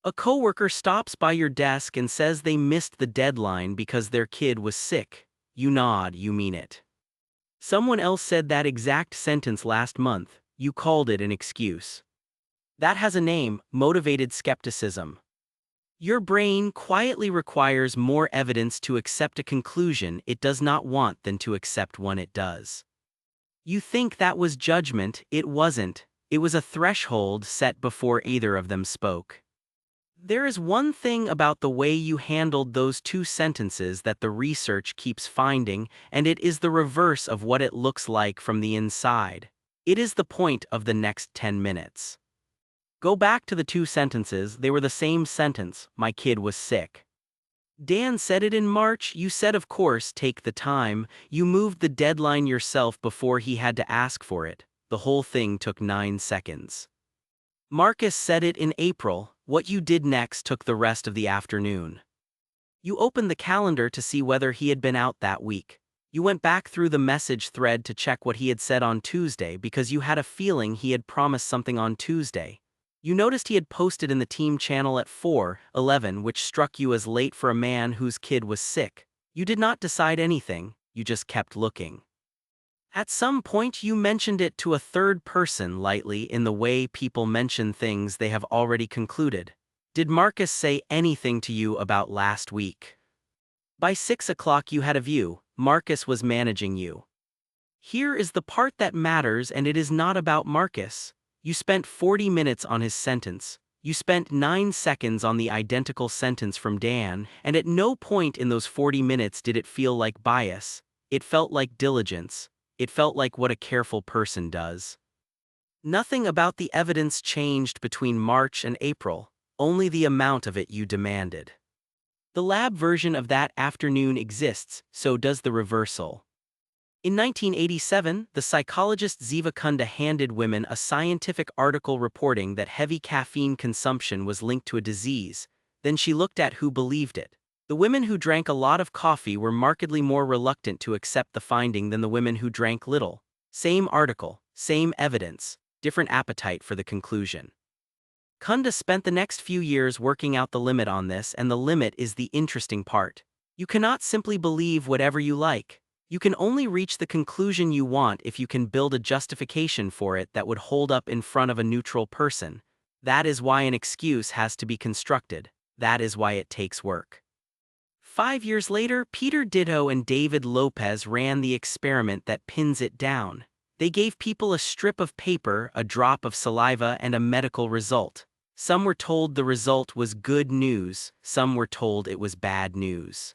A coworker stops by your desk and says they missed the deadline because their kid was sick. You nod, you mean it. Someone else said that exact sentence last month. You called it an excuse. That has a name: motivated skepticism. Your brain quietly requires more evidence to accept a conclusion it does not want than to accept one it does. You think that was judgment. It wasn't. It was a threshold set before either of them spoke. There is one thing about the way you handled those two sentences that the research keeps finding, and it is the reverse of what it looks like from the inside. It is the point of the next 10 minutes. Go back to the two sentences. They were the same sentence: my kid was sick. Dan said it in March. You said, of course, take the time. You moved the deadline yourself before he had to ask for it. The whole thing took 9 seconds. Marcus said it in April. What you did next took the rest of the afternoon. You opened the calendar to see whether he had been out that week. You went back through the message thread to check what he had said on Tuesday because you had a feeling he had promised something on Tuesday. You noticed he had posted in the team channel at 4:11, which struck you as late for a man whose kid was sick. You did not decide anything, you just kept looking. At some point you mentioned it to a third person lightly, in the way people mention things they have already concluded. Did Marcus say anything to you about last week? By 6 o'clock you had a view. Marcus was managing you. Here is the part that matters, and it is not about Marcus. You spent 40 minutes on his sentence. You spent 9 seconds on the identical sentence from Dan, and at no point in those 40 minutes did it feel like bias. It felt like diligence. It felt like what a careful person does. Nothing about the evidence changed between March and April, only the amount of it you demanded. The lab version of that afternoon exists, so does the reversal. In 1987, the psychologist Ziva Kunda handed women a scientific article reporting that heavy caffeine consumption was linked to a disease. Then she looked at who believed it. The women who drank a lot of coffee were markedly more reluctant to accept the finding than the women who drank little. Same article, same evidence, different appetite for the conclusion. Kunda spent the next few years working out the limit on this, and the limit is the interesting part. You cannot simply believe whatever you like. You can only reach the conclusion you want if you can build a justification for it that would hold up in front of a neutral person. That is why an excuse has to be constructed. That is why it takes work. 5 years later, Peter Ditto and David Lopez ran the experiment that pins it down. They gave people a strip of paper, a drop of saliva, and a medical result. Some were told the result was good news, some were told it was bad news.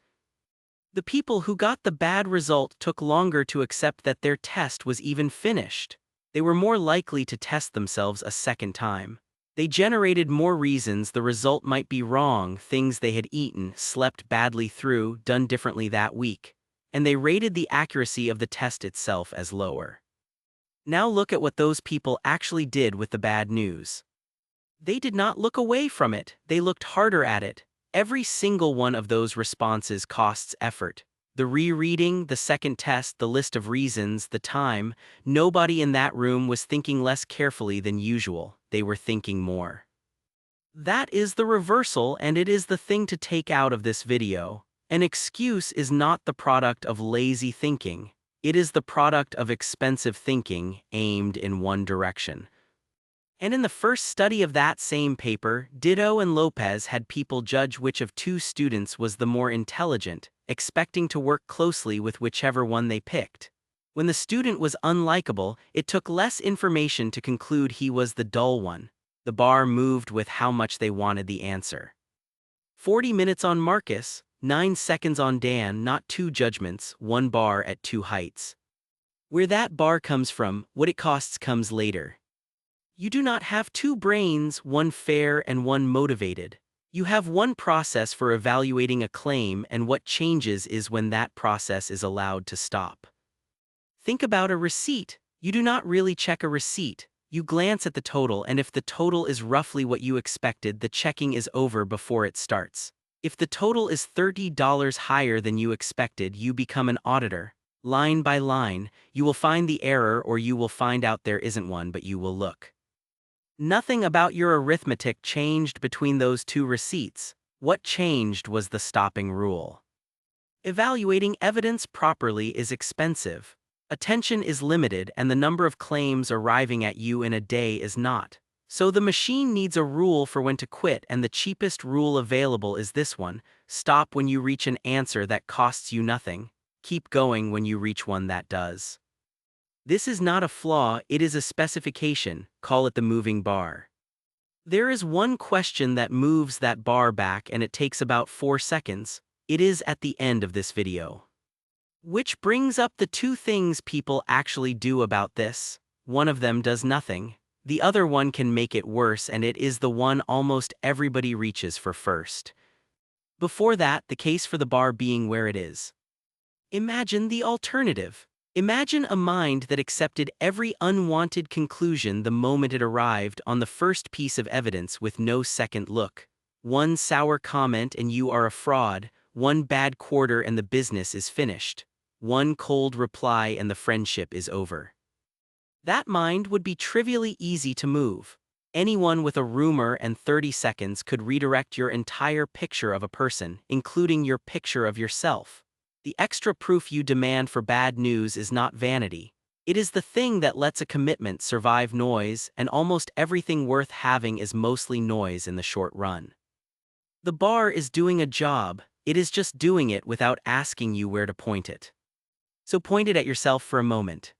The people who got the bad result took longer to accept that their test was even finished. They were more likely to test themselves a second time. They generated more reasons the result might be wrong: things they had eaten, slept badly through, done differently that week. And they rated the accuracy of the test itself as lower. Now look at what those people actually did with the bad news. They did not look away from it, they looked harder at it. Every single one of those responses costs effort. The rereading, the second test, the list of reasons, the time. Nobody in that room was thinking less carefully than usual. They were thinking more. That is the reversal, and it is the thing to take out of this video. An excuse is not the product of lazy thinking. It is the product of expensive thinking aimed in one direction. And in the first study of that same paper, Ditto and Lopez had people judge which of two students was the more intelligent, expecting to work closely with whichever one they picked. When the student was unlikable, it took less information to conclude he was the dull one. The bar moved with how much they wanted the answer. 40 minutes on Marcus, 9 seconds on Dan, not two judgments, one bar at two heights. Where that bar comes from, what it costs comes later. You do not have two brains, one fair and one motivated. You have one process for evaluating a claim, and what changes is when that process is allowed to stop. Think about a receipt. You do not really check a receipt. You glance at the total, and if the total is roughly what you expected, the checking is over before it starts. If the total is $30 higher than you expected, you become an auditor. Line by line, you will find the error, or you will find out there isn't one, but you will look. Nothing about your arithmetic changed between those two receipts. What changed was the stopping rule. Evaluating evidence properly is expensive. Attention is limited and the number of claims arriving at you in a day is not. So the machine needs a rule for when to quit, and the cheapest rule available is this one: stop when you reach an answer that costs you nothing. Keep going when you reach one that does. This is not a flaw, it is a specification. Call it the moving bar. There is one question that moves that bar back, and it takes about 4 seconds. It is at the end of this video. Which brings up the two things people actually do about this. One of them does nothing. The other one can make it worse, and it is the one almost everybody reaches for first. Before that, the case for the bar being where it is. Imagine the alternative. Imagine a mind that accepted every unwanted conclusion the moment it arrived on the first piece of evidence with no second look. One sour comment and you are a fraud, one bad quarter and the business is finished, one cold reply and the friendship is over. That mind would be trivially easy to move. Anyone with a rumor and 30 seconds could redirect your entire picture of a person, including your picture of yourself. The extra proof you demand for bad news is not vanity. It is the thing that lets a commitment survive noise, and almost everything worth having is mostly noise in the short run. The bar is doing a job, it is just doing it without asking you where to point it. So point it at yourself for a moment.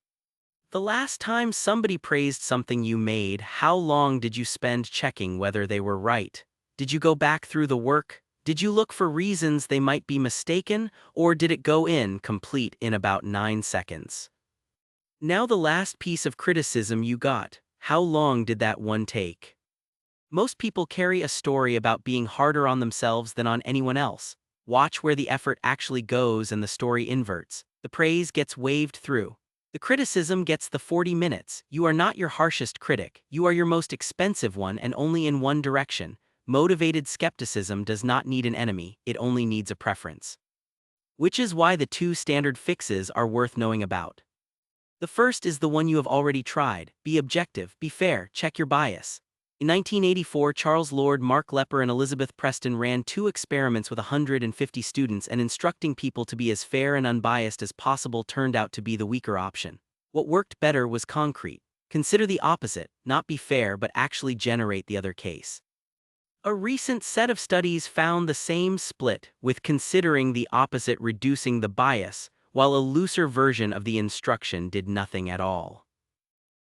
The last time somebody praised something you made, how long did you spend checking whether they were right? Did you go back through the work? Did you look for reasons they might be mistaken, or did it go in complete in about 9 seconds? Now the last piece of criticism you got, how long did that one take? Most people carry a story about being harder on themselves than on anyone else. Watch where the effort actually goes and the story inverts. The praise gets waved through. The criticism gets the 40 minutes. You are not your harshest critic, you are your most expensive one, and only in one direction. Motivated skepticism does not need an enemy, it only needs a preference. Which is why the two standard fixes are worth knowing about. The first is the one you have already tried: be objective, be fair, check your bias. In 1984, Charles Lord, Mark Lepper, and Elizabeth Preston ran 2 experiments with 150 students, and instructing people to be as fair and unbiased as possible turned out to be the weaker option. What worked better was concrete. Consider the opposite: not be fair but actually generate the other case. A recent set of studies found the same split, with considering the opposite reducing the bias, while a looser version of the instruction did nothing at all.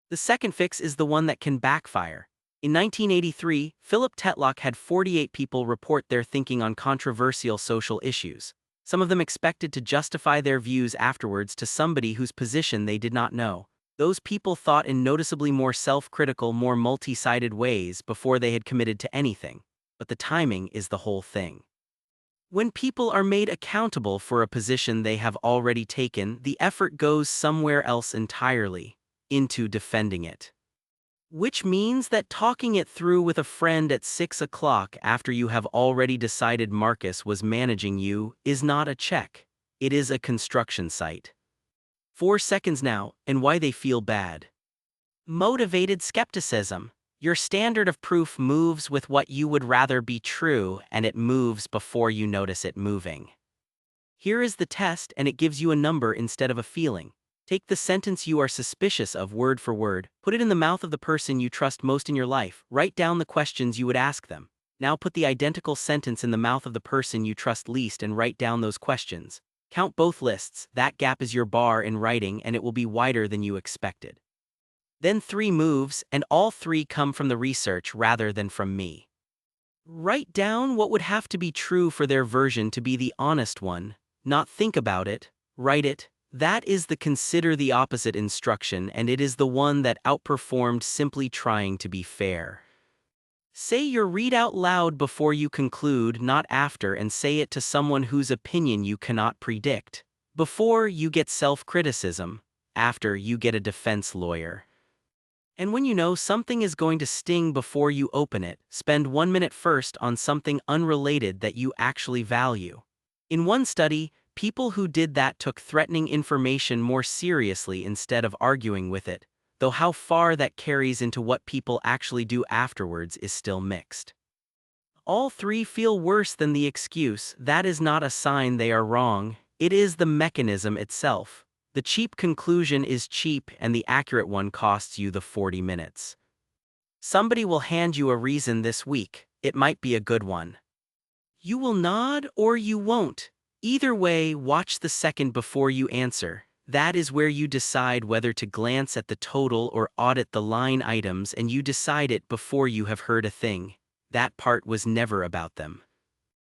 The second fix is the one that can backfire. In 1983, Philip Tetlock had 48 people report their thinking on controversial social issues. Some of them expected to justify their views afterwards to somebody whose position they did not know. Those people thought in noticeably more self-critical, more multi-sided ways before they had committed to anything. But the timing is the whole thing. When people are made accountable for a position they have already taken, the effort goes somewhere else entirely, into defending it. Which means that talking it through with a friend at 6 o'clock after you have already decided Marcus was managing you is not a check. It is a construction site. 4 seconds now, and why they feel bad. Motivated skepticism. Your standard of proof moves with what you would rather be true, and it moves before you notice it moving. Here is the test, and it gives you a number instead of a feeling. Take the sentence you are suspicious of word for word, put it in the mouth of the person you trust most in your life, write down the questions you would ask them. Now put the identical sentence in the mouth of the person you trust least and write down those questions. Count both lists. That gap is your bar in writing, and it will be wider than you expected. Then 3 moves, and all 3 come from the research rather than from me. Write down what would have to be true for their version to be the honest one, not think about it, write it. That is the consider the opposite instruction, and it is the one that outperformed simply trying to be fair. Say your read out loud before you conclude, not after, and say it to someone whose opinion you cannot predict. Before, you get self-criticism. After, you get a defense lawyer. And when you know something is going to sting before you open it, spend 1 minute first on something unrelated that you actually value. In one study, people who did that took threatening information more seriously instead of arguing with it. though how far that carries into what people actually do afterwards is still mixed. All three feel worse than the excuse. That is not a sign they are wrong, it is the mechanism itself. The cheap conclusion is cheap and the accurate one costs you the 40 minutes. Somebody will hand you a reason this week, it might be a good one. You will nod or you won't. Either way, watch the second before you answer. That is where you decide whether to glance at the total or audit the line items, and you decide it before you have heard a thing. That part was never about them.